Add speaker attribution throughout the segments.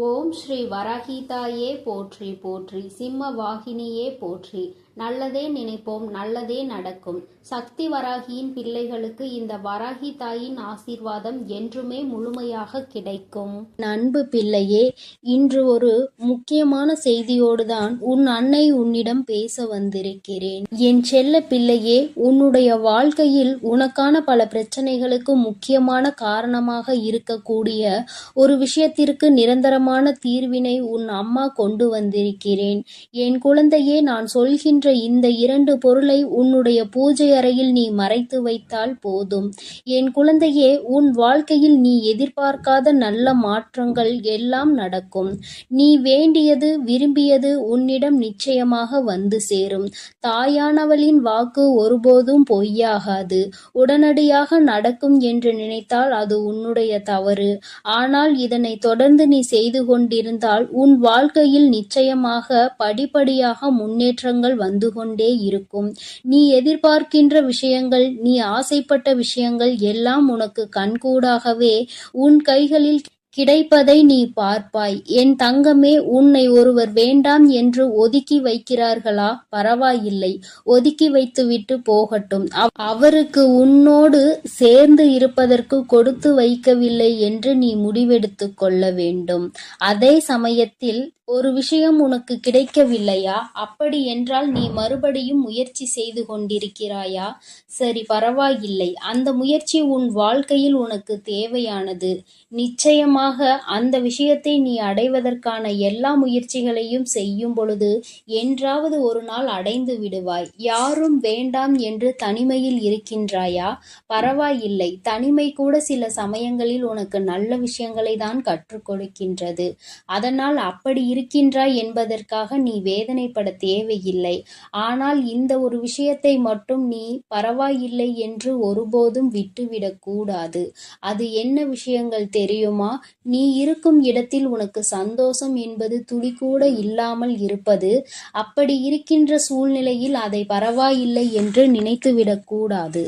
Speaker 1: ஓம் ஸ்ரீ வராகிதாயே போற்றி போற்றி, சிம்ம வாகினியே போற்றி. நல்லதே நினைப்போம், நல்லதே நடக்கும். சக்தி வராகியின் பிள்ளைகளுக்கு இந்த வராகி தாயின் ஆசீர்வாதம் என்றுமே முழுமையாக கிடைக்கும். அன்பு பிள்ளையே, இன்று ஒரு முக்கியமான செய்தியோடுதான் உன் அன்னை உன்னிடம் பேச வந்திருக்கிறேன். என் செல்ல பிள்ளையே, உன்னுடைய வாழ்க்கையில் உனக்கான பல பிரச்சனைகளுக்கு முக்கியமான காரணமாக இருக்கக்கூடிய ஒரு விஷயத்திற்கு நிரந்தரமான தீர்வினை உன் அம்மா கொண்டு வந்திருக்கிறேன். என் குழந்தையே, நான் சொல்கின்ற இந்த 2 பொருளை உன்னுடைய பூஜை அறையில் நீ மறைத்து வைத்தால் போதும். என் குழந்தையே, உன் வாழ்க்கையில் நீ எதிர்பார்க்காத நல்ல மாற்றங்கள் எல்லாம் நடக்கும். நீ வேண்டியது விரும்பியது உன்னிடம் நிச்சயமாக வந்து சேரும். தாயானவளின் வாக்கு ஒருபோதும் பொய்யாகாது. உடனடியாக நடக்கும் என்று நினைத்தால் அது உன்னுடைய தவறு. ஆனால் இதனை தொடர்ந்து நீ செய்து கொண்டிருந்தால் உன் வாழ்க்கையில் நிச்சயமாக படிப்படியாக முன்னேற்றங்கள் வந்து கொண்டே இருக்கும். நீ எதிர்பார்க்கின்ற விஷயங்கள், நீ ஆசைப்பட்ட விஷயங்கள் எல்லாம் உனக்கு கண்கூடாகவே உன் கைகளில் கிடைப்பதை நீ பார்ப்பாய். என் தங்கமே, உன்னை ஒருவர் வேண்டாம் என்று ஒதுக்கி வைக்கிறார்களா? பரவாயில்லை, ஒதுக்கி வைத்துவிட்டு போகட்டும். அவருக்கு உன்னோடு சேர்ந்து இருப்பதற்கு கொடுத்து வைக்கவில்லை என்று நீ முடிவெடுத்து கொள்ள வேண்டும். அதே சமயத்தில் ஒரு விஷயம் உனக்கு கிடைக்கவில்லையா? அப்படி என்றால் நீ மறுபடியும் முயற்சி செய்து கொண்டிருக்கிறாயா? சரி, பரவாயில்லை. அந்த முயற்சி உன் வாழ்க்கையில் உனக்கு தேவையானது. நிச்சயமாக அந்த விஷயத்தை நீ அடைவதற்கான எல்லா முயற்சிகளையும் செய்யும் பொழுது என்றாவது ஒரு நாள் அடைந்து விடுவாய். யாரும் வேண்டாம் என்று தனிமையில் இருக்கின்றாயா? பரவாயில்லை. தனிமை கூட சில சமயங்களில் உனக்கு நல்ல விஷயங்களை தான் கற்றுக் கொடுக்கின்றது. அதனால் அப்படி இருக்கின்றாய் என்பதற்காக நீ வேதனைப்பட தேவையில்லை. ஆனால் இந்த ஒரு விஷயத்தை மட்டும் நீ பரவாயில்லை என்று ஒருபோதும் விட்டுவிடக் கூடாது. அது என்ன விஷயங்கள் தெரியுமா? நீ இருக்கும் இடத்தில் உனக்கு சந்தோஷம் என்பது துளி கூட இல்லாமல் இருப்பது. அப்படி இருக்கின்ற சூழ்நிலையில் அதை பரவாயில்லை என்று நினைத்துவிடக் கூடாது.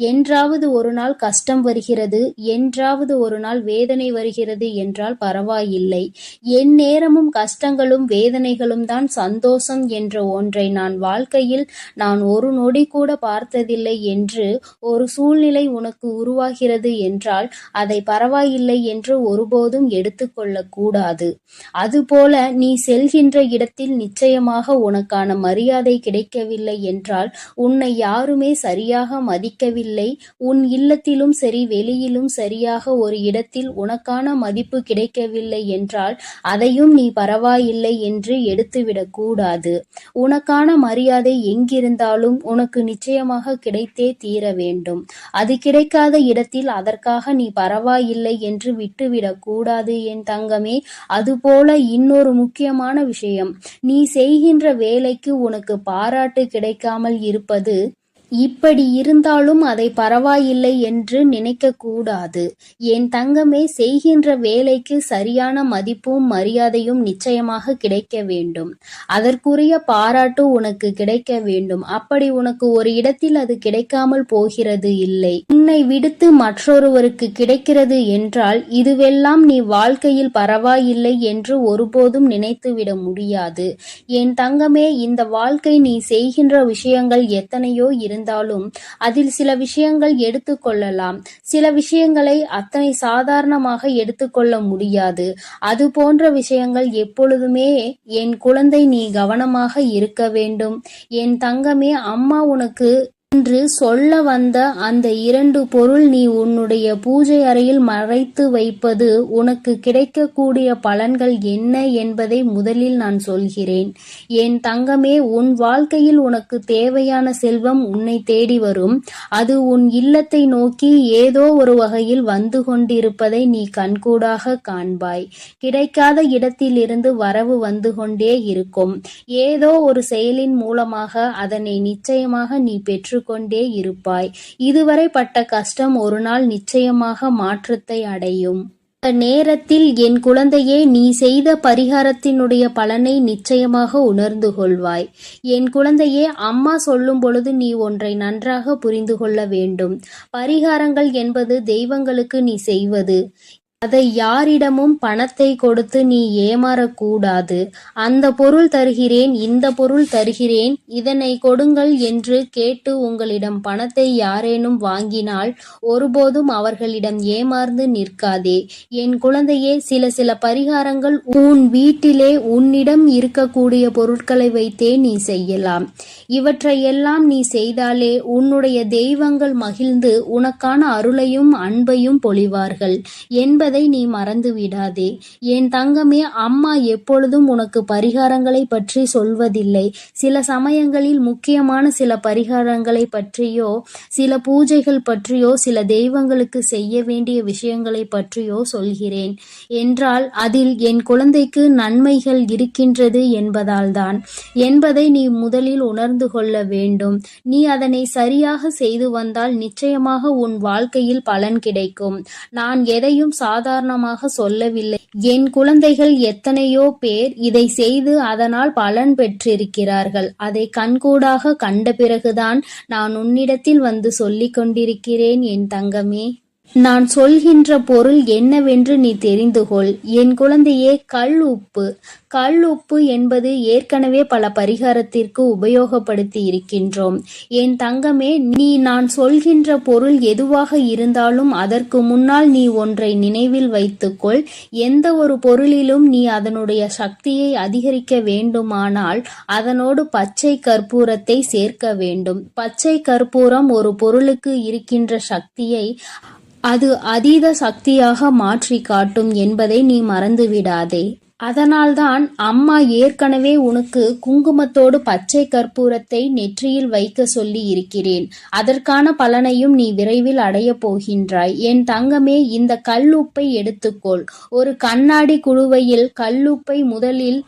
Speaker 1: என்றாவது ஒரு நாள் கஷ்டம் வருகிறது, என்றாவது ஒரு நாள் வேதனை வருகிறது என்றால் பரவாயில்லை. என் நேரமும் கஷ்டங்களும் வேதனைகளும் தான் சந்தோஷம் என்ற ஒன்றை நான் வாழ்க்கையில் ஒரு நொடி கூட பார்த்ததில்லை என்று ஒரு சூழ்நிலை உனக்கு உருவாகிறது என்றால் அதை பரவாயில்லை என்று ஒருபோதும் எடுத்துக்கொள்ளக் கூடாது. அதுபோல நீ செல்கின்ற இடத்தில் நிச்சயமாக உனக்கான மரியாதை கிடைக்கவில்லை என்றால், உன்னை யாருமே சரியாக மதிக்கவில்லை, உன் இல்லத்திலும் சரி வெளியிலும் சரியாக ஒரு இடத்தில் உனக்கான மதிப்பு கிடைக்கவில்லை என்றால் அதையும் நீ பரவாயில்லை என்று எடுத்துவிடக் கூடாது. உனக்கான மரியாதை எங்கிருந்தாலும் உனக்கு நிச்சயமாக கிடைத்தே தீர வேண்டும். அது கிடைக்காத இடத்தில் அதற்காக நீ பரவாயில்லை என்று விட்டுவிடக் கூடாது என் தங்கமே. அதுபோல இன்னொரு முக்கியமான விஷயம், நீ செய்கின்ற வேலைக்கு உனக்கு பாராட்டு கிடைக்காமல் இருப்பது. இப்படி இருந்தாலும் அதை பரவாயில்லை என்று நினைக்க கூடாது என் தங்கமே. செய்கின்ற வேலைக்கு சரியான மதிப்பும் மரியாதையும் நிச்சயமாக கிடைக்க வேண்டும். அதற்குரிய பாராட்டு உனக்கு கிடைக்க வேண்டும். அப்படி உனக்கு ஒரு இடத்தில் அது கிடைக்காமல் போகிறது இல்லை, உன்னை விடுத்து மற்றொருவருக்கு கிடைக்கிறது என்றால் இதுவெல்லாம் நீ வாழ்க்கையில் பரவாயில்லை என்று ஒருபோதும் நினைத்துவிட முடியாது என் தங்கமே. இந்த வாழ்க்கை நீ செய்கின்ற விஷயங்கள் எத்தனையோ இருந்தாலும் அதில் சில விஷயங்கள் எடுத்துக்கொள்ளலாம், சில விஷயங்களை அத்தனை சாதாரணமாக எடுத்துக்கொள்ள முடியாது. அது போன்ற விஷயங்கள் எப்பொழுதுமே என் குழந்தை நீ கவனமாக இருக்க வேண்டும் என் தங்கமே. அம்மா உனக்கு இன்று சொல்ல வந்த அந்த 2 பொருள் நீ உன்னுடைய பூஜை அறையில் மறைத்து வைப்பது உனக்கு கிடைக்கக்கூடிய பலன்கள் என்ன என்பதை முதலில் நான் சொல்கிறேன் என் தங்கமே. உன் வாழ்க்கையில் உனக்கு தேவையான செல்வம் உன்னை தேடி வரும். அது உன் இல்லத்தை நோக்கி ஏதோ ஒரு வகையில் வந்து கொண்டிருப்பதை நீ கண்கூடாக காண்பாய். கிடைக்காத இடத்திலிருந்து வரவு வந்து கொண்டே இருக்கும். ஏதோ ஒரு செயலின் மூலமாக அதனை நிச்சயமாக நீ பெற்று கொண்டே இருப்பாய். இதுவரை பட்ட கஷ்டம் ஒரு நாள் நிச்சயமாக மாற்றத்தை அடையும். அந்த நேரத்தில் என் குழந்தையே, நீ செய்த பரிகாரத்தினுடைய பலனை நிச்சயமாக உணர்ந்து கொள்வாய் என் குழந்தையே. அம்மா சொல்லும் பொழுது நீ ஒன்றை நன்றாக புரிந்து கொள்ள வேண்டும். பரிகாரங்கள் என்பது தெய்வங்களுக்கு நீ செய்வது. அதை யாரிடமும் பணத்தை கொடுத்து நீ ஏமாறக்கூடாது. அந்த பொருள் தருகிறேன், இந்த பொருள் தருகிறேன், இதனை கொடுங்கள் என்று கேட்டு உங்களிடம் பணத்தை யாரேனும் வாங்கினால் ஒருபோதும் அவர்களிடம் ஏமாந்து நிற்காதே. என் குழந்தையே, சில பரிகாரங்கள் உன் வீட்டிலே உன்னிடம் இருக்கக்கூடிய பொருட்களை வைத்தே நீ செய்யலாம். இவற்றையெல்லாம் நீ செய்தாலே உன்னுடைய தெய்வங்கள் மகிழ்ந்து உனக்கான அருளையும் அன்பையும் பொழிவார்கள் என்பதை நீ மறந்து விடாதே. என் தங்கமே, அம்மா எப்பொழுதும் உனக்கு பரிகாரங்களை பற்றி சொல்வதில்லை. சில சமயங்களில் முக்கியமான சில பரிகாரங்களை பற்றியோ, சில பூஜைகள் பற்றியோ, சில தெய்வங்களுக்கு செய்ய வேண்டிய விஷயங்களை பற்றியோ சொல்கிறேன் என்றால் அதில் என் குழந்தைக்கு நன்மைகள் இருக்கின்றது என்பதால்தான் என்பதை நீ முதலில் உணர்ந்து கொள்ள வேண்டும். நீ அதனை சரியாக செய்து வந்தால் நிச்சயமாக உன் வாழ்க்கையில் பலன் கிடைக்கும். நான் எதையும் சாதாரணமாக சொல்லவில்லை. என் குழந்தைகள் எத்தனையோ பேர் இதை செய்து அதனால் பலன் பெற்றிருக்கிறார்கள். அதை கண்கூடாக கண்ட பிறகுதான் நான் உன்னிடத்தில் வந்து சொல்லிக் கொண்டிருக்கிறேன் என் தங்கமே. நான் சொல்கின்ற பொருள் என்னவென்று நீ தெரிந்து கொள். என் குழந்தையே, கல் உப்பு என்பது ஏற்கனவே பல பரிகாரத்திற்கு உபயோகப்படுத்தி இருக்கின்றோம். என் தங்கமே, நான் சொல்கின்ற பொருள் எதுவாக இருந்தாலும் அதற்கு முன்னால் நீ ஒன்றை நினைவில் வைத்துக்கொள். எந்த ஒரு பொருளிலும் நீ அதனுடைய சக்தியை அதிகரிக்க வேண்டுமானால் அதனோடு பச்சை கற்பூரத்தை சேர்க்க வேண்டும். பச்சை கற்பூரம் ஒரு பொருளுக்கு இருக்கின்ற சக்தியை அது அதீத சக்தியாக மாற்றி காட்டும் என்பதை நீ மறந்துவிடாதே. அதனால்தான் அம்மா ஏற்கனவே உனக்கு குங்குமத்தோடு பச்சை கற்பூரத்தை நெற்றியில் வைக்க சொல்லி இருக்கிறேன். அதற்கான பலனையும் நீ விரைவில் அடைய போகின்றாய். என் தங்கமே, இந்த கல்லுப்பை எடுத்துக்கொள். ஒரு கண்ணாடி குடுவையில் கல்லுப்பை முதலில்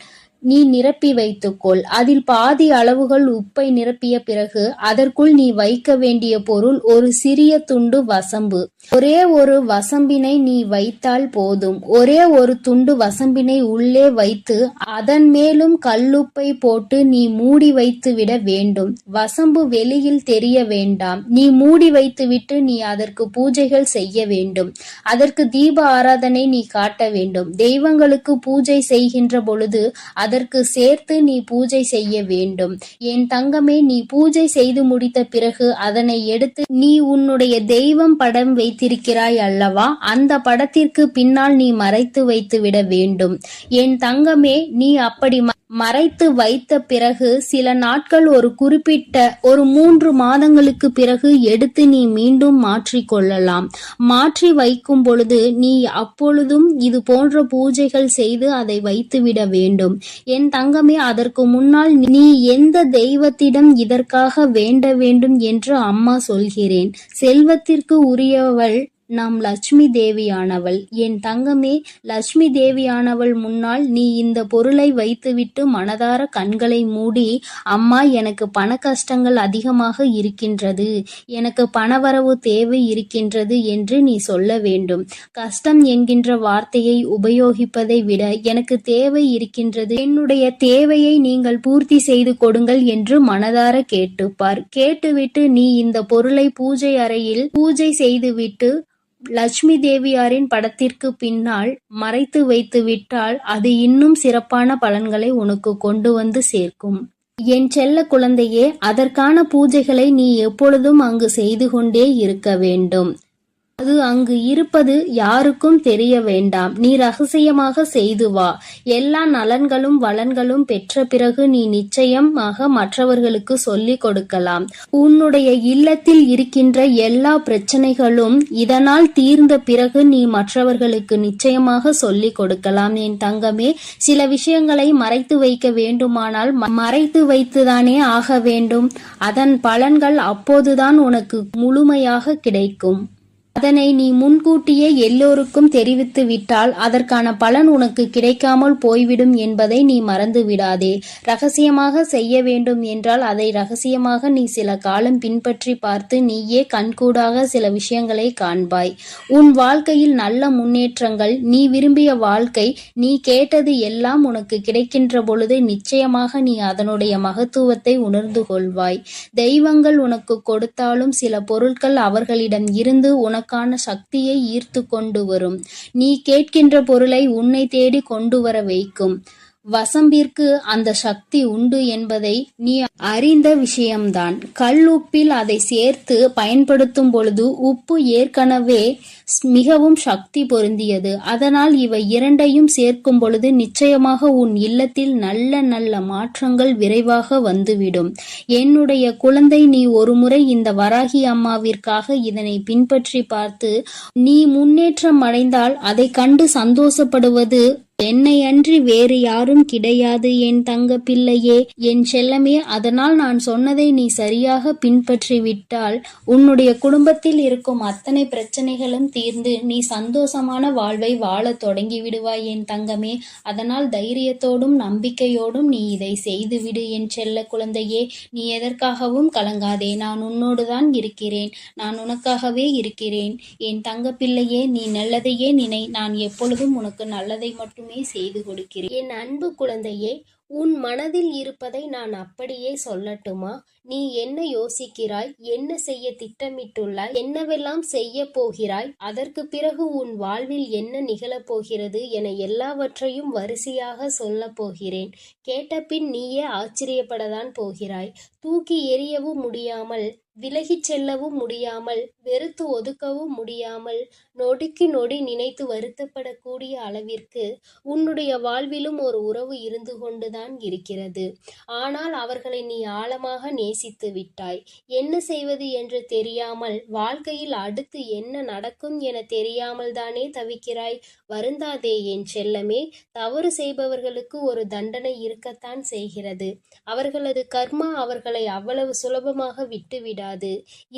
Speaker 1: நீ நிரப்பி வைத்துக்கொள். அதில் பாதி அளவுகள் உப்பை நிரப்பிய பிறகு அதற்குள் நீ வைக்க வேண்டிய பொருள் ஒரு சிறிய துண்டு வசம்பு. ஒரே ஒரு வசம்பினை நீ வைத்தால் போதும். ஒரே ஒரு துண்டு வசம்பினை உள்ளே வைத்து அதன் மேலும் கல்லுப்பை போட்டு நீ மூடி வைத்து விட வேண்டும். வசம்பு வெளியில் தெரிய வேண்டாம். நீ மூடி வைத்துவிட்டு நீ அதற்கு பூஜைகள் செய்ய வேண்டும். அதற்கு தீப ஆராதனை நீ காட்ட வேண்டும். தெய்வங்களுக்கு பூஜை செய்கின்ற பொழுது அதற்கு சேர்த்து நீ பூஜை செய்ய வேண்டும். என் தங்கமே, நீ பூஜை செய்து முடித்த பிறகு அதனை எடுத்து நீ உன்னுடைய தெய்வம் படம் வைத்திருக்கிறாய் அல்லவா, அந்த படத்திற்கு பின்னால் நீ மறைத்து வைத்து விட வேண்டும். என் தங்கமே, நீ அப்படி மறைத்து வைத்த பிறகு சில நாட்கள், ஒரு குறிப்பிட்ட 3 மாதங்களுக்கு பிறகு எடுத்து நீ மீண்டும் மாற்றிக்கொள்ளலாம். மாற்றி வைக்கும் பொழுது நீ அப்பொழுதும் இது போன்ற பூஜைகள் செய்து அதை வைத்துவிட வேண்டும். என் தங்கமே, அதற்கு முன்னால் நீ எந்த தெய்வத்திடம் இதற்காக வேண்ட வேண்டும் என்று அம்மா சொல்கிறேன். செல்வத்திற்கு உரியவள் நாம் லட்சுமி தேவியானவள். என் தங்கமே, லட்சுமி தேவியானவள் முன்னால் நீ இந்த பொருளை வைத்துவிட்டு மனதார கண்களை மூடி, அம்மா, எனக்கு பண கஷ்டங்கள் அதிகமாக இருக்கின்றது, எனக்கு பணவரவு தேவை இருக்கின்றது என்று நீ சொல்ல வேண்டும். கஷ்டம் என்கின்ற வார்த்தையை உபயோகிப்பதை விட எனக்கு தேவை இருக்கின்றது, என்னுடைய தேவையை நீங்கள் பூர்த்தி செய்து கொடுங்கள் என்று மனதார கேட்டுப்பார். கேட்டுவிட்டு நீ இந்த பொருளை பூஜை அறையில் பூஜை செய்துவிட்டு லட்சுமி தேவியாரின் படத்திற்கு பின்னால் மறைத்து வைத்து விட்டால் அது இன்னும் சிறப்பான பலன்களை உனக்கு கொண்டு வந்து சேர்க்கும். என் செல்ல குழந்தையே, அதற்கான பூஜைகளை நீ எப்பொழுதும் அங்கு செய்து கொண்டே இருக்க வேண்டும். அது அங்கு இருப்பது யாருக்கும் தெரிய வேண்டாம். நீ ரகசியமாக செய்து வா. எல்லா நலன்களும் வளன்களும் பெற்ற பிறகு நீ நிச்சயமாக மற்றவர்களுக்கு சொல்லிக் கொடுக்கலாம். உன்னுடைய இல்லத்தில் இருக்கின்ற எல்லா பிரச்சனைகளும் இதனால் தீர்ந்த பிறகு நீ மற்றவர்களுக்கு நிச்சயமாக சொல்லிக் கொடுக்கலாம். என் தங்கமே, சில விஷயங்களை மறைத்து வைக்க வேண்டுமானால் மறைத்து வைத்துதானே ஆக வேண்டும். அதன் பலன்கள் அப்போதுதான் உனக்கு முழுமையாக கிடைக்கும். அதனை நீ முன்கூட்டியே எல்லோருக்கும் தெரிவித்து விட்டால் அதற்கான பலன் உனக்கு கிடைக்காமல் போய்விடும் என்பதை நீ மறந்து விடாதே. ரகசியமாக செய்ய வேண்டும் என்றால் அதை ரகசியமாக நீ சில காலம் பின்பற்றி பார்த்து நீயே கண்கூடாக சில விஷயங்களை காண்பாய். உன் வாழ்க்கையில் நல்ல முன்னேற்றங்கள், நீ விரும்பிய வாழ்க்கை, நீ கேட்டது எல்லாம் உனக்கு கிடைக்கின்ற பொழுது நிச்சயமாக நீ அதனுடைய மகத்துவத்தை உணர்ந்து கொள்வாய். தெய்வங்கள் உனக்கு கொடுத்தாலும் சில பொருட்கள் அவர்களிடம் இருந்து உனக்கு உனக்கான சக்தியை ஈர்த்து கொண்டு வரும். நீ கேட்கின்ற பொருளை உன்னை தேடி கொண்டு வர வைக்கும். வசம்பிற்கு அந்த சக்தி உண்டு என்பதை நீ அறிந்த விஷயம்தான். கல் உப்பில் அதை சேர்த்து பயன்படுத்தும் பொழுது உப்பு ஏற்கனவே மிகவும் சக்தி பொருந்தியது. அதனால் இவை இரண்டையும் சேர்க்கும் பொழுது நிச்சயமாக உன் இல்லத்தில் நல்ல நல்ல மாற்றங்கள் விரைவாக வந்துவிடும். என்னுடைய குழந்தை, நீ ஒருமுறை இந்த வராகி அம்மாவிற்காக இதனை பின்பற்றி பார்த்து நீ முன்னேற்றம் அடைந்தால் அதை கண்டு சந்தோஷப்படுவது என்னை அன்றி வேறு யாரும் கிடையாது என் தங்க பிள்ளையே, என் செல்லமே. அதனால் நான் சொன்னதை நீ சரியாக பின்பற்றி விட்டால் உன்னுடைய குடும்பத்தில் இருக்கும் அத்தனை பிரச்சனைகளும் தீர்ந்து நீ சந்தோஷமான வாழ்வை வாழ தொடங்கி விடுவாய் என் தங்கமே. அதனால் தைரியத்தோடும் நம்பிக்கையோடும் நீ இதை செய்துவிடு என் செல்ல குழந்தையே. நீ எதற்காகவும் கலங்காதே. நான் உன்னோடுதான் இருக்கிறேன். நான் உனக்காகவே இருக்கிறேன் என் தங்க பிள்ளையே. நீ நல்லதையே நினை. நான் எப்பொழுதும் உனக்கு நல்லதை மட்டுமே செய்து கொடுக்கிறேன். என் அன்பு குழந்தையே, உன் மனதில் இருப்பதை நான் அப்படியே சொல்லட்டுமா? நீ என்ன யோசிக்கிறாய்? என்ன செய்ய திட்டமிட்டுள்ளாய்? என்னவெல்லாம் செய்ய போகிறாய்? அதற்கு பிறகு உன் வாழ்வில் என்ன நிகழப் போகிறது என எல்லாவற்றையும் வரிசையாக சொல்ல போகிறேன். கேட்டபின் நீயே ஆச்சரியப்படத்தான் போகிறாய். தூக்கி எறியவும் முடியாமல், விலகிச் செல்லவும் முடியாமல், வெறுத்து ஒதுக்கவும் முடியாமல், நொடிக்கு நொடி நினைத்து வருத்தப்படக்கூடிய அளவிற்கு உன்னுடைய வாழ்விலும் ஒரு உறவு இருந்து கொண்டுதான் இருக்கிறது. ஆனால் அவர்களை நீ ஆழமாக நேசித்து விட்டாய். என்ன செய்வது என்று தெரியாமல், வாழ்க்கையில் அடுத்து என்ன நடக்கும் என தெரியாமல் தானே தவிக்கிறாய். வருந்தாதே என் செல்லமே. தவறு செய்பவர்களுக்கு ஒரு தண்டனை இருக்கத்தான் செய்கிறது. அவர்களது கர்மா அவர்களை அவ்வளவு சுலபமாக விட்டுவிடாது.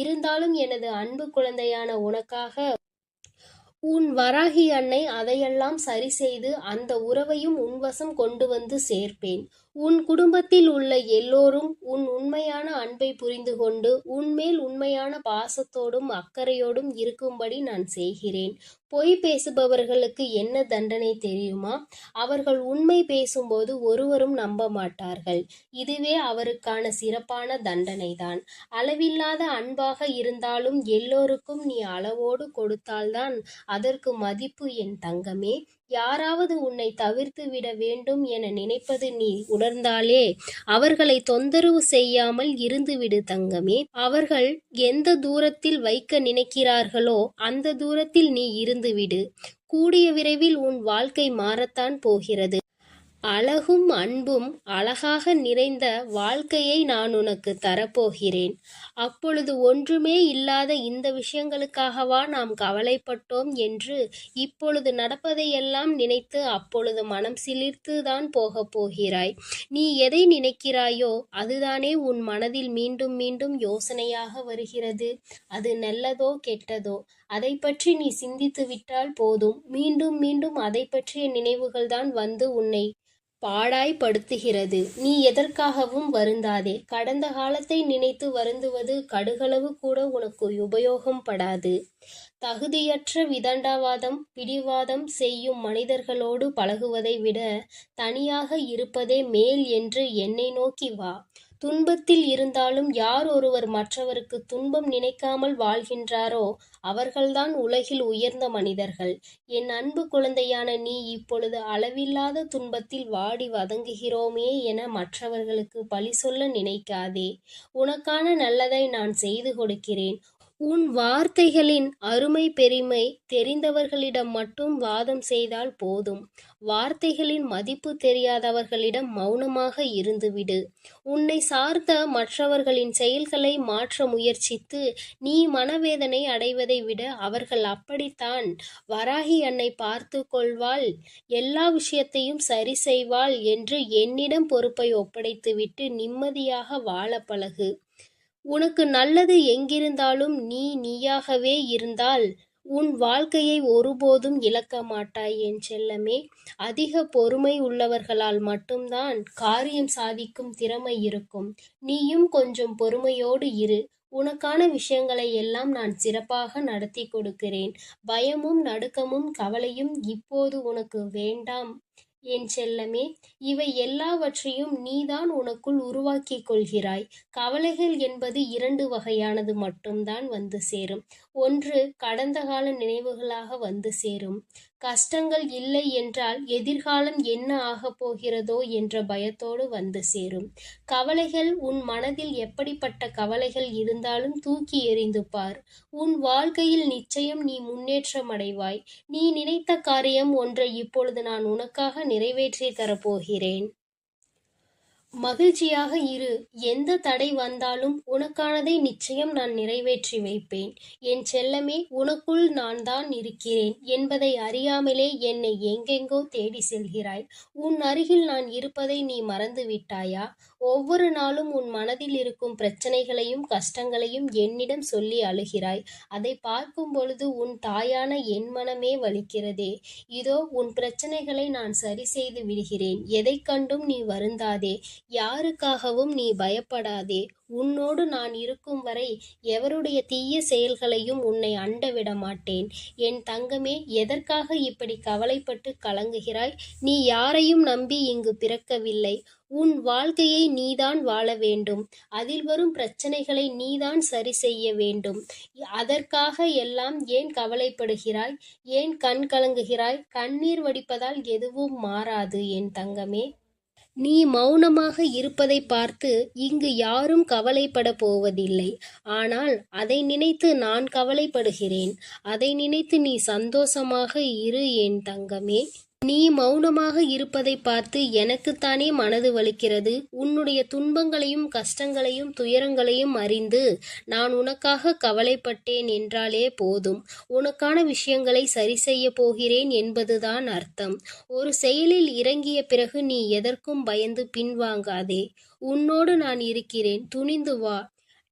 Speaker 1: இருந்தாலும் எனது அன்பு குழந்தையான உனக்காக உன் வராகி அன்னை அதையெல்லாம் சரி செய்து அந்த உறவையும் உன்வசம் கொண்டு வந்து சேர்ப்பேன். உன் குடும்பத்தில் உள்ள எல்லோரும் உன் உண்மையான அன்பை புரிந்து கொண்டு உன்மேல் உண்மையான பாசத்தோடும் அக்கறையோடும் இருக்கும்படி நான் செய்கிறேன். பொய் பேசுபவர்களுக்கு என்ன தண்டனை தெரியுமா? அவர்கள் உண்மை பேசும்போது ஒருவரும் நம்ப மாட்டார்கள். இதுவே அவருக்கான சிறப்பான தண்டனைதான். அளவில்லாத அன்பாக இருந்தாலும் எல்லோருக்கும் நீ அளவோடு கொடுத்தால்தான் அதற்கு மதிப்பு என் தங்கமே. யாராவது உன்னை தவிர்த்து விட வேண்டும் என நினைப்பது நீ உணர்ந்தாலே அவர்களை தொந்தரவு செய்யாமல் இருந்துவிடு தங்கமே. அவர்கள் எந்த தூரத்தில் வைக்க நினைக்கிறார்களோ அந்த தூரத்தில் நீ இருந்துவிடு. கூடிய விரைவில் உன் வாழ்க்கை மாறத்தான் போகிறது. அழகும் அன்பும் அழகாக நிறைந்த வாழ்க்கையை நான் உனக்கு தரப்போகிறேன். அப்பொழுது ஒன்றுமே இல்லாத இந்த விஷயங்களுக்காகவா நாம் கவலைப்பட்டோம் என்று இப்பொழுது நடப்பதையெல்லாம் நினைத்து அப்பொழுது மனம் சிலிர்த்து தான் போகப் போகிறாய். நீ எதை நினைக்கிறாயோ அதுதானே உன் மனதில் மீண்டும் மீண்டும் யோசனையாக வருகிறது. அது நல்லதோ கெட்டதோ அதை பற்றி நீ சிந்தித்து விட்டால் போதும். மீண்டும் மீண்டும் அதை பற்றிய நினைவுகள்தான் வந்து உன்னை பாடாய்படுத்துகிறது. நீ எதற்காகவும் வருந்தாதே. கடந்த காலத்தை நினைத்து வருந்துவது கடுகளவு கூட உனக்கு உபயோகம் படாது. தகுதியற்ற விதண்டாவாதம் பிடிவாதம் செய்யும் மனிதர்களோடு பழகுவதை விட தனியாக இருப்பதே மேல் என்று என்னை நோக்கி வா. துன்பத்தில் இருந்தாலும் யார் ஒருவர் மற்றவருக்கு துன்பம் நினைக்காமல் வாழ்கின்றாரோ அவர்கள்தான் உலகில் உயர்ந்த மனிதர்கள். என் அன்பு குழந்தையான நீ இப்பொழுது அளவில்லாத துன்பத்தில் வாடி வதங்குகிறோமே என மற்றவர்களுக்கு பழி சொல்ல நினைக்காதே. உனக்கான நல்லதை நான் செய்து கொடுக்கிறேன். உன் வார்த்தைகளின் அருமை பெருமை தெரிந்தவர்களிடம் மட்டும் வாதம் செய்தால் போதும். வார்த்தைகளின் மதிப்பு தெரியாதவர்களிடம் மௌனமாக இருந்துவிடு. உன்னை சார்ந்த மற்றவர்களின் செயல்களை மாற்ற முயற்சித்து நீ மனவேதனை அடைவதை விட அவர்கள் அப்படித்தான், வராகி அன்னை பார்த்து கொள்வாள், எல்லா விஷயத்தையும் சரி செய்வாள் என்று என்னிடம் பொறுப்பை ஒப்படைத்துவிட்டு நிம்மதியாக வாழ பழகு. உனக்கு நல்லது எங்கிருந்தாலும் நீ நீயாகவே இருந்தால் உன் வாழ்க்கையை ஒருபோதும் இழக்க மாட்டாய் என் செல்லமே. அதிக பொறுமை உள்ளவர்களால் மட்டும்தான் காரியம் சாதிக்கும் திறமை இருக்கும். நீயும் கொஞ்சம் பொறுமையோடு இரு. உனக்கான விஷயங்களை எல்லாம் நான் சிறப்பாக நடத்தி கொடுக்கிறேன். பயமும் நடுக்கமும் கவலையும் இப்போது உனக்கு வேண்டாம் என் செல்லமே, இவை எல்லாவற்றையும் நீதான் உனக்குள் உருவாக்கிக் கொள்கிறாய். கவலைகள் என்பது 2 வகையானது மட்டும்தான் வந்து சேரும். ஒன்று கடந்த கால நினைவுகளாக வந்து சேரும். கஷ்டங்கள் இல்லை என்றால் எதிர்காலம் என்ன ஆகப் போகிறதோ என்ற பயத்தோடு வந்து சேரும். கவலைகள் உன் மனதில் எப்படிப்பட்ட கவலைகள் இருந்தாலும் தூக்கி எறிந்து பார். உன் வாழ்க்கையில் நிச்சயம் நீ முன்னேற்றம் அடைவாய். நீ நினைத்த காரியம் ஒன்றை இப்பொழுது நான் உனக்காக நிறைவேற்றித் தரப்போகிறேன். மகிழ்ச்சியாக இரு. எந்த தடை வந்தாலும் உனக்கானதை நிச்சயம் நான் நிறைவேற்றி வைப்பேன். என் செல்லமே, உனக்குள் நான் தான் இருக்கிறேன் என்பதை அறியாமலே என்னை எங்கெங்கோ தேடி செல்கிறாய். உன் அருகில் நான் இருப்பதை நீ மறந்து விட்டாயா? ஒவ்வொரு நாளும் உன் மனதில் இருக்கும் பிரச்சனைகளையும் கஷ்டங்களையும் என்னிடம் சொல்லி அழுகிறாய். அதை பார்க்கும் பொழுது உன் தாயான என் மனமே வலிக்கிறதே. இதோ உன் பிரச்சனைகளை நான் சரி செய்து விடுகிறேன். எதைக் கண்டும் நீ வருந்தாதே. யாருக்காகவும் நீ பயப்படாதே. உன்னோடு நான் இருக்கும் வரை எவருடைய தீய செயல்களையும் உன்னை அண்ட விட மாட்டேன். என் தங்கமே, எதற்காக இப்படி கவலைப்பட்டு கலங்குகிறாய்? நீ யாரையும் நம்பி இங்கு பிறக்கவில்லை. உன் வாழ்க்கையை நீதான் வாழ வேண்டும். அதில் வரும் பிரச்சனைகளை நீதான் சரி செய்ய வேண்டும். அதற்காக எல்லாம் ஏன் கவலைப்படுகிறாய்? ஏன் கண் கலங்குகிறாய்? கண்ணீர் வடிப்பதால் எதுவும் மாறாது என் தங்கமே. நீ மௌனமாக இருப்பதை பார்த்து இங்கு யாரும் கவலைப்படப் போவதில்லை. ஆனால் அதை நினைத்து நான் கவலைப்படுகிறேன். அதை நினைத்து நீ சந்தோஷமாக இரு என் தங்கமே. நீ மௌனமாக இருப்பதை பார்த்து எனக்குத்தானே மனது வலிக்கிறது. உன்னுடைய துன்பங்களையும் கஷ்டங்களையும் துயரங்களையும் அறிந்து நான் உனக்காக கவலைப்பட்டேன் என்றாலே போதும். உனக்கான விஷயங்களை சரி செய்ய போகிறேன் என்பதுதான் அர்த்தம். ஒரு செயலில் இறங்கிய பிறகு நீ எதற்கும் பயந்து பின்வாங்காதே. உன்னோடு நான் இருக்கிறேன். துணிந்து வா.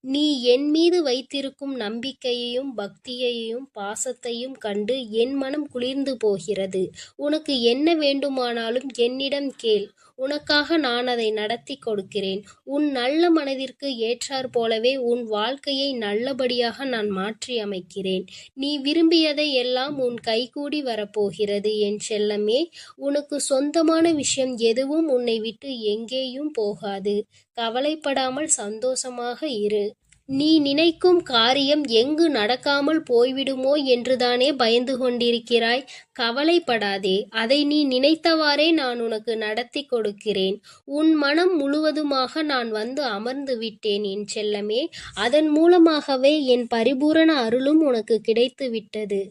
Speaker 1: நீ என் மீது வைத்திருக்கும் நம்பிக்கையையும் பக்தியையும் பாசத்தையும் கண்டு என் மனம் குளிர்ந்து போகிறது. உனக்கு என்ன வேண்டுமானாலும் என்னிடம் கேள். உனக்காக நான் அதை நடத்தி கொடுக்கிறேன். உன் நல்ல மனதிற்கு ஏற்றாற் போலவே உன் வாழ்க்கையை நல்லபடியாக நான் மாற்றி அமைக்கிறேன். நீ விரும்பியதை எல்லாம் உன் கைகூடி வரப்போகிறது என் செல்லமே. உனக்கு சொந்தமான விஷயம் எதுவும் உன்னை விட்டு எங்கேயும் போகாது. கவலைப்படாமல் சந்தோஷமாக இரு. நீ நினைக்கும் காரியம் எங்கு நடக்காமல் போய்விடுமோ என்றுதானே பயந்து கொண்டிருக்கிறாய்? கவலைப்படாதே. அதை நீ நினைத்தவாறே நான் உனக்கு நடத்தி கொடுக்கிறேன். உன் மனம் முழுவதுமாக நான் வந்து அமர்ந்து விட்டேன் என் செல்லமே. அதன் மூலமாகவே என் பரிபூரண அருளும் உனக்கு கிடைத்து விட்டது.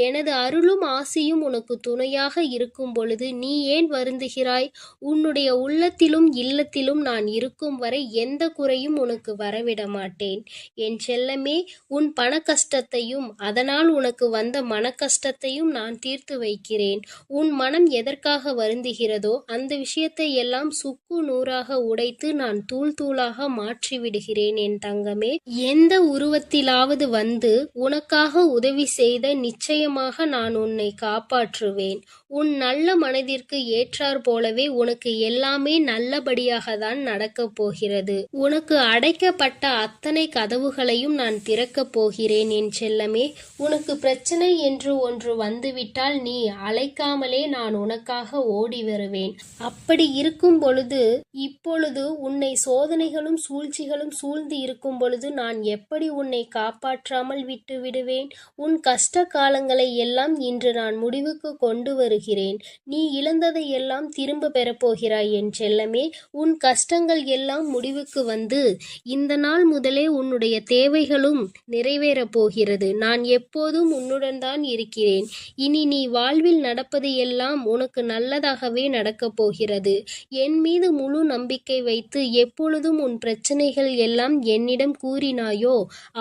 Speaker 1: எனது அருளும் ஆசியும் உனக்கு துணையாக இருக்கும் பொழுது நீ ஏன் வருந்துகிறாய்? உன்னுடைய உள்ளத்திலும் இல்லத்திலும் நான் இருக்கும் வரை எந்த குறையும் உனக்கு வரவிட மாட்டேன். என் செல்லமே, உன் பண கஷ்டத்தையும் அதனால் உனக்கு வந்த மன கஷ்டத்தையும் நான் தீர்த்து வைக்கிறேன். உன் மனம் எதற்காக வருந்துகிறதோ அந்த விஷயத்தை எல்லாம் சுக்கு நூறாக உடைத்து நான் தூள் தூளாக மாற்றி விடுகிறேன் என் தங்கமே. எந்த உருவத்திலாவது வந்து உனக்காக உதவி செய்த நிச்சயமாக நான் உன்னை காப்பாற்றுவேன். உன் நல்ல மனதிற்கு ஏற்றாற் போலவே உனக்கு எல்லாமே நல்லபடியாக தான் நடக்கப் போகிறது. உனக்கு அடைக்கப்பட்ட அத்தனை கதவுகளையும் நான் திறக்கப் போகிறேன் என் செல்லமே. உனக்கு பிரச்சனை என்று ஒன்று வந்துவிட்டால் நீ அழைக்காமலே நான் உனக்காக ஓடி வருவேன். அப்படி இருக்கும் பொழுது இப்பொழுது உன்னை சோதனைகளும் சூழ்ச்சிகளும் சூழ்ந்து இருக்கும் பொழுது நான் எப்படி உன்னை காப்பாற்றாமல் விட்டு விடுவேன்? உன் கஷ்ட காலங்களை எல்லாம் இன்று நான் முடிவுக்கு கொண்டு வருகிறேன். நீ இழந்ததை எல்லாம் திரும்ப பெறப்போகிறாய் என் செல்லமே. உன் கஷ்டங்கள் எல்லாம் முடிவுக்கு வந்து இந்த நாள் முதலே உன்னுடைய தேவைகளும் நிறைவேறப் போகிறது. நான் எப்போதும் உன்னுடன் தான் இருக்கிறேன். இனி நீ வாழ்வில் நடப்பது எல்லாம் உனக்கு நல்லதாகவே நடக்கப் போகிறது. என் மீது முழு நம்பிக்கை வைத்து எப்பொழுதும் உன் பிரச்சனைகள் எல்லாம் என்னிடம் கூறினாயோ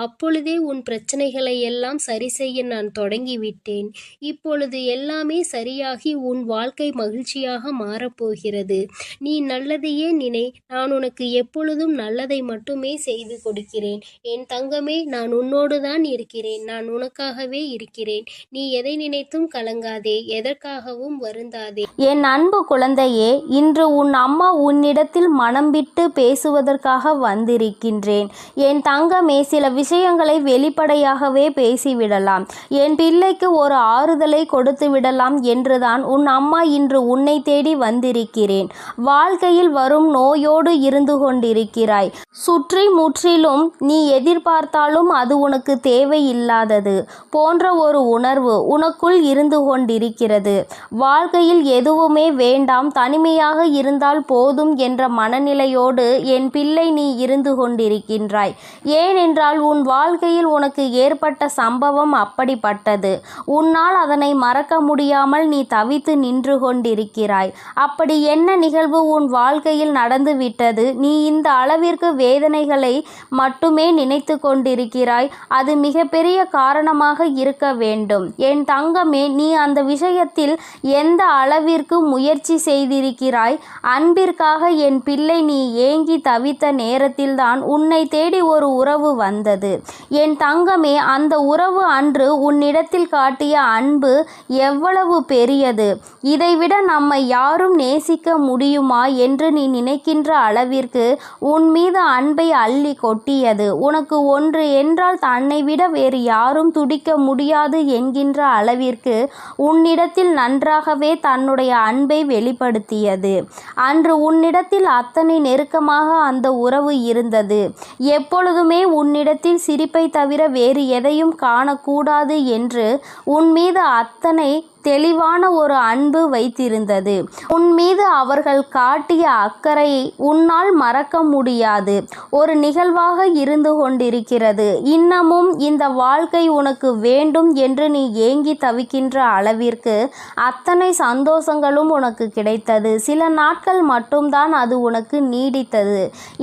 Speaker 1: அப்பொழுதே உன் பிரச்சனைகளை எல்லாம் சரி செய்ய நான் தொடங்கிவிட்டேன். இப்பொழுது எல்லாமே சரியாகி உன் வாழ்க்கை மகிழ்ச்சியாக மாறப்போகிறது. நீ நல்லதையே நினை. நான் உனக்கு எப்பொழுதும் நல்லதை மட்டுமே செய்து கொடுக்கிறேன்.
Speaker 2: இருக்கிறேன். என் தங்கமே, நான் உன்னோடு தான் இருக்கிறேன். நான் உனக்காகவே இருக்கிறேன். நீ எதை நினைத்தும் கலங்காதே, எதற்காகவும் வருந்தாதே.
Speaker 1: என் அன்பு குழந்தையே, இன்று உன் அம்மா உன்னிடத்தில் மனம் விட்டு பேசுவதற்காக வந்திருக்கின்றேன். என் தங்கமே, சில விஷயங்களை வெளிப்படையாகவே பேசிவிடலாம். என் பிள்ளைக்கு ஒரு ஆறுதலை கொடுத்து விடலாம் என்றுதான் உன் அம்மா இன்று உன்னை தேடி வந்திருக்கிறேன். வாழ்க்கையில் வரும் நோயோடு இருந்து கொண்டிருக்கிறாய். சுற்றி முற்றிலும் நீ எதிர்பார்த்தாலும் அது உனக்கு தேவையில்லாதது போன்ற ஒரு உணர்வு உனக்குள் இருந்து கொண்டிருக்கிறது. வாழ்க்கையில் எதுவுமே வேண்டாம், தனிமையாக இருந்தால் போதும் என்ற மனநிலையோடு என் பிள்ளை நீ இருந்து கொண்டிருக்கின்றாய். ஏனென்றால் உன் வாழ்க்கையில் உனக்கு ஏற்பட்ட சம்பவம் அப்படிப்பட்டது. உன்னால் அதனை மறக்க முடியாமல் நீ தவித்து நின்று கொண்டிருக்கிறாய். அப்படி என்ன நிகழ்வு உன் வாழ்க்கையில் நடந்துவிட்டது? நீ இந்த அளவிற்கு வேதனைகளை மட்டுமே நினைத்து கொண்டிருக்கிறாய். அது மிகப்பெரிய காரணமாக இருக்க வேண்டும். என் தங்கமே, நீ அந்த விஷயத்தில் எந்த அளவிற்கு முயற்சி செய்திருக்கிறாய்? அன்பிற்காக என் பிள்ளை நீ ஏங்கி தவித்த நேரத்தில்தான் உன்னை தேடி ஒரு உறவு வந்தது. என் தங்கமே, அந்த உறவு அன்று உன்னிடத்தில் காட்டிய அன்பு எவ்வளவு பெரியது! இதைவிட நம்மை யாரும் நேசிக்க முடியுமா என்று நீ நினைக்கின்ற அளவிற்கு உன் மீது அன்பை அள்ளி கொட்டியது. உனக்கு ஒன்று என்றால் தன்னை விட வேறு யாரும் துடிக்க முடியாது என்கின்ற அளவிற்கு உன்னிடத்தில் நன்றாகவே தன்னுடைய அன்பை வெளிப்படுத்தியது. அன்று உன்னிடத்தில் அத்தனை நெருக்கமாக அந்த உறவு இருந்தது. எப்பொழுதுமே உன்னிடத்தில் சிரிப்பை தவிர வேறு எதையும் காணக்கூடாது என்று உன் மீது அத்தனை தெளிவான ஒரு அன்பு வைத்திருந்தது. உன் மீது அவர்கள் காட்டிய அக்கறையை உன்னால் மறக்க முடியாது ஒரு நிகழ்வாக இருந்து கொண்டிருக்கிறது. இன்னமும் இந்த வாழ்க்கை உனக்கு வேண்டும் என்று நீ ஏங்கி தவிக்கின்ற அளவிற்கு அத்தனை சந்தோஷங்களும் உனக்கு கிடைத்தது. சில நாட்கள் மட்டும்தான் அது உனக்கு நீடித்தது.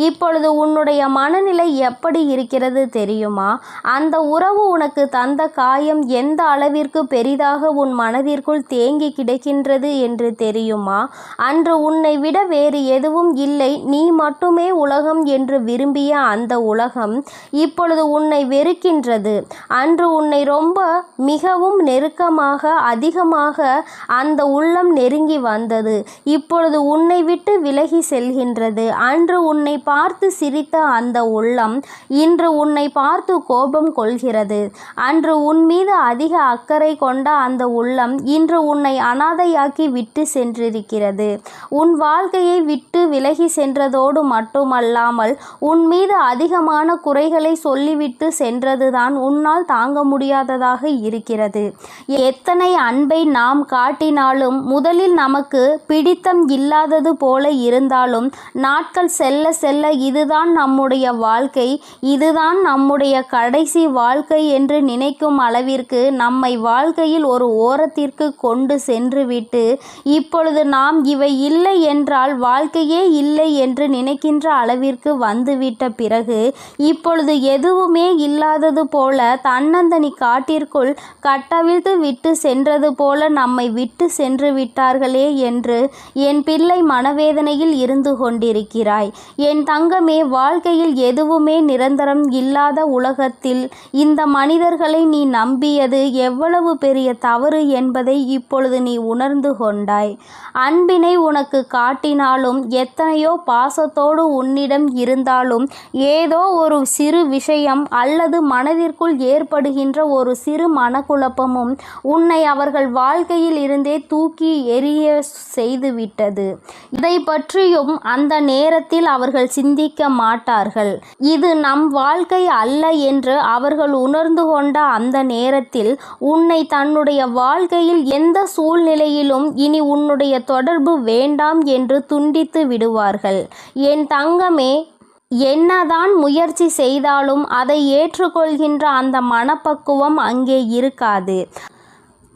Speaker 1: இப்பொழுது உன்னுடைய மனநிலை எப்படி இருக்கிறது தெரியுமா? அந்த உறவு உனக்கு தந்த காயம் எந்த அளவிற்கு பெரிதாக உன் மனதிற்குள் தேங்கி கிடக்கின்றது என்று தெரியுமா? அன்று உன்னை விட வேறு எதுவும் இல்லை, நீ மட்டுமே உலகம் என்று விரும்பிய அந்த உலகம் இப்பொழுது உன்னை வெறுக்கின்றது. அன்று உன்னை ரொம்ப மிகவும் நெருக்கமாக அதிகமாக அந்த உள்ளம் நெருங்கி வந்தது. இப்பொழுது உன்னை விட்டு விலகி செல்கின்றது. அன்று உன்னை பார்த்து சிரித்த அந்த உள்ளம் இன்று உன்னை பார்த்து கோபம் கொள்கிறது. அன்று உன் மீது அதிக அக்கறை கொண்ட அந்த உள்ளம் இன்று உன்னை அனாதையாக்கி விட்டு சென்றிருக்கிறது. உன் வாழ்க்கையை விட்டு விலகி சென்றதோடு மட்டுமல்லாமல் உன் மீது அதிகமான குறைகளை சொல்லிவிட்டு சென்றதுதான் உன்னால் தாங்க முடியாததாக இருக்கிறது. எத்தனை அன்பை நாம் காட்டினாலும் முதலில் நமக்கு பிடித்தம் இல்லாதது போல இருந்தாலும் நாட்கள் செல்ல செல்ல இதுதான் நம்முடைய வாழ்க்கை, இதுதான் நம்முடைய கடைசி வாழ்க்கை என்று நினைக்கும் அளவிற்கு நம்மை வாழ்க்கையில் ஒரு ஓரத்திற்கு கொண்டு சென்றுவிட்டு இப்பொழுது நாம் இவை இல்லை என்றால் வாழ்க்கையே இல்லை என்று நினைக்கின்ற அளவிற்கு வந்துவிட்ட பிறகு இப்பொழுது எதுவுமே இல்லாதது போல தன்னந்தனி காட்டிற்குள் கட்டவிழ்த்து விட்டு சென்றது போல நம்மை விட்டு சென்று விட்டார்களே என்று என் பிள்ளை மனவேதனையில் இருந்து கொண்டிருக்கிறாய். என் தங்கமே, வாழ்க்கையில் எதுவுமே நிரந்தரம் இல்லாத உலகத்தில் இந்த மனிதர்களை நீ நம்பியது எவ்வளவு பெரிய தவறு என்பதை இப்பொழுது நீ உணர்ந்து கொண்டாய். அன்பினை உனக்கு காட்டினாலும் எத்தனையோ பாசத்தோடு உன்னிடம் இருந்தாலும் ஏதோ ஒரு சிறு விஷயம் அல்லது மனதிற்குள் ஏற்படுகின்ற ஒரு சிறு மனக்குழப்பமும் உன்னை அவர்கள் வாழ்க்கையில் இருந்தே தூக்கி எறிய செய்துவிட்டது. இதை பற்றியும் அந்த நேரத்தில் அவர்கள் சிந்திக்க மாட்டார்கள். இது நம் வாழ்க்கை அல்ல என்று அவர்கள் உணர்ந்து கொண்ட அந்த நேரத்தில் உன்னை தன்னுடைய வாழ்க்கையில் எந்த சூழ்நிலையிலும் இனி உன்னுடைய தொடர்பு வேண்டாம் என்று துண்டித்து விடுவார்கள். என் தங்கமே, என்னதான் முயற்சி செய்தாலும் அதை ஏற்றுக்கொள்கின்ற அந்த மனப்பக்குவம் அங்கே இருக்காது.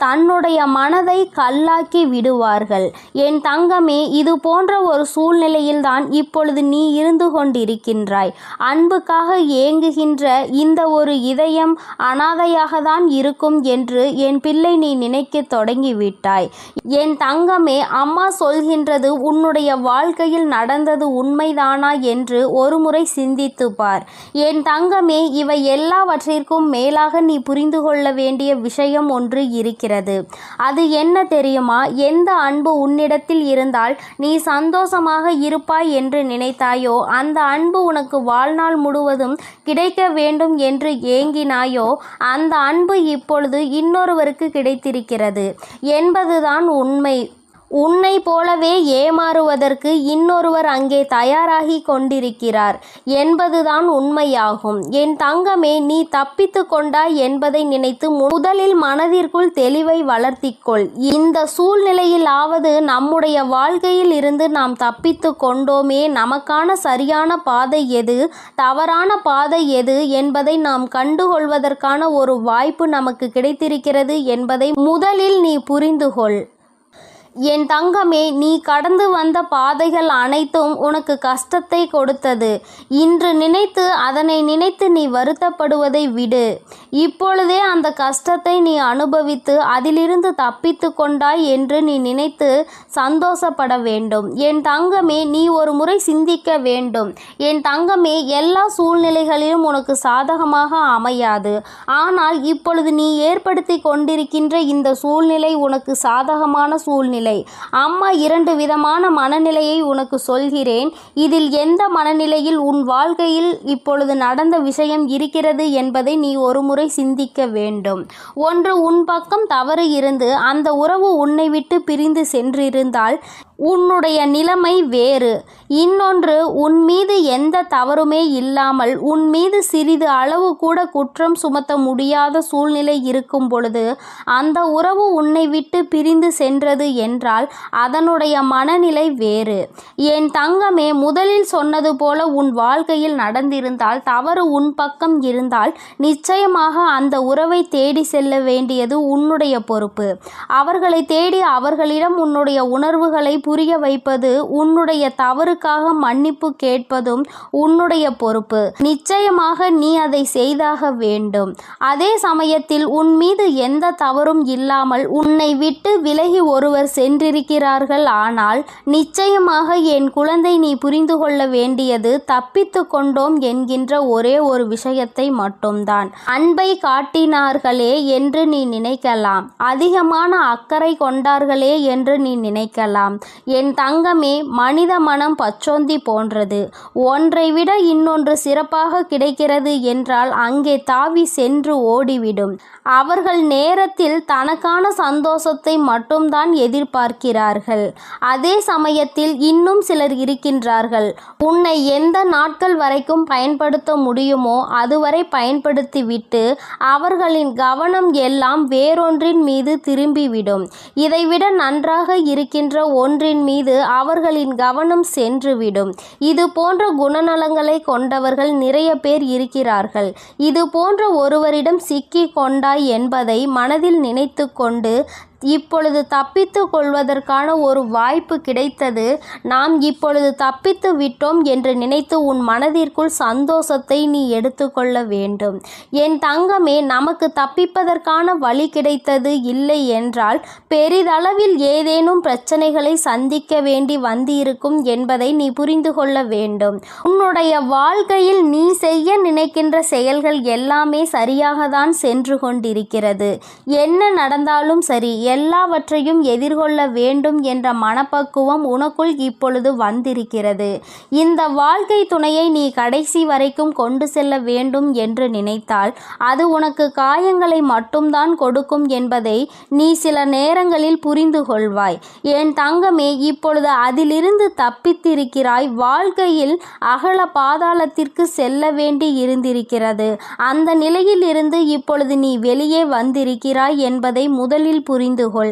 Speaker 1: தன்னுடைய மனதை கல்லாக்கி விடுவார்கள். என் தங்கமே, இது போன்ற ஒரு சூழ்நிலையில்தான் இப்பொழுது நீ இருந்து கொண்டிருக்கின்றாய். அன்புக்காக ஏங்குகின்ற இந்த ஒரு இதயம் அனாதையாக தான் இருக்கும் என்று என் பிள்ளை நீ நினைக்க தொடங்கிவிட்டாய். என் தங்கமே, அம்மா சொல்கின்றது உன்னுடைய வாழ்க்கையில் நடந்தது உண்மைதானா என்று ஒருமுறை சிந்தித்து பார். என் தங்கமே, இவை எல்லாவற்றிற்கும் மேலாக நீ புரிந்து கொள்ள வேண்டிய விஷயம் ஒன்று இருக்கிறது. அது என்ன தெரியுமா? எந்த அன்பு உன்னிடத்தில் இருந்தால் நீ சந்தோஷமாக இருப்பாய் என்று நினைத்தாயோ, அந்த அன்பு உனக்கு வாழ்நாள் முழுவதும் கிடைக்க வேண்டும் என்று ஏங்கினாயோ, அந்த அன்பு இப்பொழுது இன்னொருவருக்கு கிடைத்திருக்கிறது என்பதுதான் உண்மை. உன்னை போலவே ஏமாறுவதற்கு இன்னொருவர் அங்கே தயாராகி கொண்டிருக்கிறார் என்பதுதான் உண்மையாகும். என் தங்கமே, நீ தப்பித்து கொண்டாய் என்பதை நினைத்து முதலில் மனதிற்குள் தெளிவை வளர்த்திக்கொள். இந்த சூழ்நிலையிலாவது நம்முடைய வாழ்க்கையில் இருந்து நாம் தப்பித்து கொண்டோமே, நமக்கான சரியான பாதை எது, தவறான பாதை எது என்பதை நாம் கண்டுகொள்வதற்கான ஒரு வாய்ப்பு நமக்கு கிடைத்திருக்கிறது என்பதை முதலில் நீ புரிந்துகொள். என் தங்கமே, நீ கடந்து வந்த பாதைகள் அனைத்தும் உனக்கு கஷ்டத்தை கொடுத்தது. இன்று நினைத்து அதனை நினைத்து நீ வருத்தப்படுவதை விடு. இப்பொழுதே அந்த கஷ்டத்தை நீ அனுபவித்து அதிலிருந்து தப்பித்து கொண்டாய் என்று நீ நினைத்து சந்தோஷப்பட வேண்டும். என் தங்கமே, நீ ஒரு முறை சிந்திக்க வேண்டும். என் தங்கமே, எல்லா சூழ்நிலைகளிலும் உனக்கு சாதகமாக அமையாது. ஆனால் இப்பொழுது நீ ஏற்படுத்தி கொண்டிருக்கின்ற இந்த சூழ்நிலை உனக்கு சாதகமான சூழ்நிலை. அம்மா 2 விதமான மனநிலையை உனக்கு சொல்கிறேன். இதில் எந்த மனநிலையில் உன் வாழ்க்கையில் இப்பொழுது நடந்த விஷயம் இருக்கிறது என்பதை நீ ஒருமுறை சிந்திக்க வேண்டும். ஒன்று, உன் பக்கம் தவறு இருந்து அந்த உறவு உன்னை விட்டு பிரிந்து சென்றிருந்தால் உன்னுடைய நிலைமை வேறு. இன்னொன்று, உன் மீது எந்த தவறுமே இல்லாமல் உன் மீது சிறிது அளவு கூட குற்றம் சுமத்த முடியாத சூழ்நிலை இருக்கும் பொழுது அந்த உறவு உன்னை விட்டு பிரிந்து சென்றது என்றால் அதனுடைய மனநிலை வேறு. என் தங்கமே, முதலில் சொன்னது போல உன் வாழ்க்கையில் நடந்திருந்தால், தவறு உன் பக்கம் இருந்தால் நிச்சயமாக அந்த உறவை தேடி செல்ல வேண்டியது உன்னுடைய பொறுப்பு. அவர்களை தேடி அவர்களிடம் உன்னுடைய உணர்வுகளை புரிய வைப்பது, உன்னுடைய தவறுக்காக மன்னிப்பு கேட்பதும் உன்னுடைய பொறுப்பு. நிச்சயமாக நீ அதை செய்தாக வேண்டும். அதே சமயத்தில் உன் மீது எந்த தவறும் இல்லாமல் உன்னை விட்டு விலகி ஒருவர் சென்றிருக்கிறார்கள். ஆனால் நிச்சயமாக என் குழந்தை, நீ புரிந்து கொள்ள வேண்டியது தப்பித்து கொண்டோம் என்கின்ற ஒரே ஒரு விஷயத்தை மட்டும்தான். அன்பை காட்டினார்களே என்று நீ நினைக்கலாம், அதிகமான அக்கறை கொண்டார்களே என்று நீ நினைக்கலாம். என் தங்கமே, மனித மனம் பச்சோந்தி போன்றது. ஒன்றை விட இன்னொன்று சிறப்பாக கிடைக்கிறது என்றால் அங்கே தாவி சென்று ஓடிவிடும். அவர்கள் நேரத்தில் தனக்கான சந்தோஷத்தை மட்டும்தான் எதிர்பார்க்கிறார்கள். அதே சமயத்தில் இன்னும் சிலர் இருக்கின்றார்கள், உன்னை எந்த நாட்கள் வரைக்கும் பயன்படுத்த முடியுமோ அதுவரை பயன்படுத்திவிட்டு அவர்களின் கவனம் எல்லாம் வேறொன்றின் மீது திரும்பிவிடும். இதைவிட நன்றாக இருக்கின்ற ஒன்றின் மீது அவர்களின் கவனம் சென்றுவிடும். இது போன்ற குணநலங்களை கொண்டவர்கள் நிறைய பேர் இருக்கிறார்கள். இது போன்ற ஒருவரிடம் சிக்கி கொண்டாய் என்பதை மனதில் நினைத்து கொண்டு இப்பொழுது தப்பித்து கொள்வதற்கான ஒரு வாய்ப்பு கிடைத்தது. நாம் இப்பொழுது தப்பித்து விட்டோம் என்று நினைத்து உன் மனதிற்குள் சந்தோஷத்தை நீ எடுத்துக்கொள்ள வேண்டும். என் தங்கமே, நமக்கு தப்பிப்பதற்கான வழி கிடைத்தது இல்லை என்றால் பெரிதளவில் ஏதேனும் பிரச்சனைகளை சந்திக்க வேண்டி வந்திருக்கும் என்பதை நீ புரிந்து கொள்ள வேண்டும். உன்னுடைய வாழ்க்கையில் நீ செய்ய நினைக்கின்ற செயல்கள் எல்லாமே சரியாக தான் சென்று கொண்டிருக்கிறது. என்ன நடந்தாலும் சரி, எல்லாவற்றையும் எதிர்கொள்ள வேண்டும் என்ற மனப்பக்குவம் உனக்குள் இப்பொழுது வந்திருக்கிறது. இந்த வாழ்க்கை துணையை நீ கடைசி வரைக்கும் கொண்டு செல்ல வேண்டும் என்று நினைத்தால் அது உனக்கு காயங்களை மட்டும்தான் கொடுக்கும் என்பதை நீ சில நேரங்களில் புரிந்து கொள்வாய். என் தங்கமே, இப்பொழுது அதிலிருந்து தப்பித்திருக்கிறாய். வாழ்க்கையில் அகல பாதாளத்திற்கு செல்ல வேண்டி இருந்திருக்கிறது. அந்த நிலையில் இருந்து இப்பொழுது நீ வெளியே வந்திருக்கிறாய் என்பதை முதலில் புரிந்து கொள்.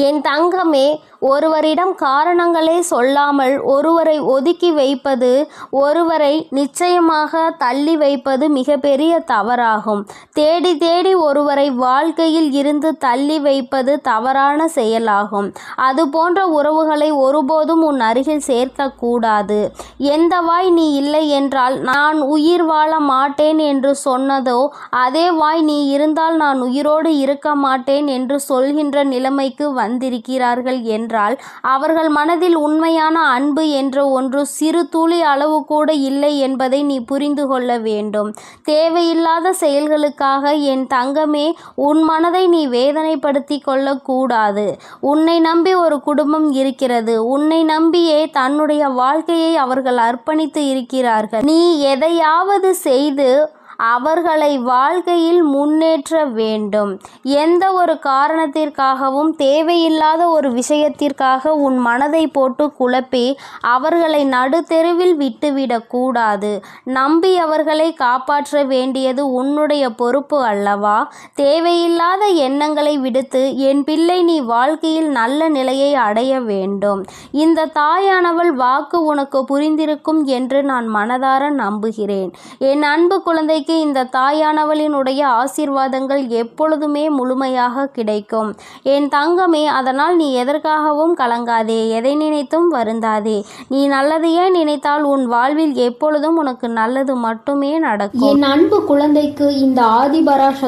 Speaker 1: என் தங்கமே, ஒருவரிடம் காரணங்களே சொல்லாமல் ஒருவரை ஒதுக்கி வைப்பது, ஒருவரை நிச்சயமாக தள்ளி வைப்பது மிகப்பெரிய தவறாகும். தேடி தேடி ஒருவரை வாழ்க்கையில் இருந்து தள்ளி வைப்பது தவறான செயலாகும். அதுபோன்ற உறவுகளை ஒருபோதும் உன் அருகில் சேர்க்கக்கூடாது. எந்த வாய் நீ இல்லை என்றால் நான் உயிர் வாழ மாட்டேன் என்று சொன்னதோ, அதே வாய் நீ இருந்தால் நான் உயிரோடு இருக்க மாட்டேன் என்று சொல்கின்ற நிலைமைக்கு வந்திருக்கிறார்கள் என்றால் அவர்கள் மனதில் உண்மையான அன்பு என்ற ஒன்று சிறு துளி அளவு கூட இல்லை என்பதை நீ புரிந்து கொள்ள வேண்டும். தேவையில்லாத செயல்களுக்காக என் தங்கமே உன் மனதை நீ வேதனைப்படுத்தி கொள்ளக்கூடாது. உன்னை நம்பி ஒரு குடும்பம் இருக்கிறது. உன்னை நம்பியே தன்னுடைய வாழ்க்கையை அவர்கள் அர்ப்பணித்து இருக்கிறார்கள். நீ எதையாவது செய்து அவர்களை வாழ்க்கையில் முன்னேற்ற வேண்டும். எந்த ஒரு காரணத்திற்காகவும் தேவையில்லாத ஒரு விஷயத்திற்காக உன் மனதை போட்டு குழப்பி அவர்களை நடுத்தெருவில் விட்டுவிடக்கூடாது. நம்பி அவர்களை காப்பாற்ற வேண்டியது உன்னுடைய பொறுப்பு அல்லவா? தேவையில்லாத எண்ணங்களை விடுத்து என் பிள்ளை நீ வாழ்க்கையில் நல்ல நிலையை அடைய வேண்டும். இந்த தாயானவள் வாக்கு உனக்கு புரிந்திருக்கும் என்று நான் மனதார நம்புகிறேன். என் அன்பு குழந்தைக்கு இந்த தாயானவளினுடைய ஆசீர்வாதங்கள் எப்பொழுதுமே முழுமையாக கிடைக்கும். என் தங்கமே, அதனால் நீ எதற்காகவும் கலங்காதே, எதை நினைத்தும் வருந்தாதே. நீ நல்லதையே நினைத்தால் உன் வாழ்வில் எப்பொழுதும் உனக்கு நல்லது மட்டுமே நடக்கும். என் அன்பு குழந்தைக்கு இந்த ஆதிபராசக்தி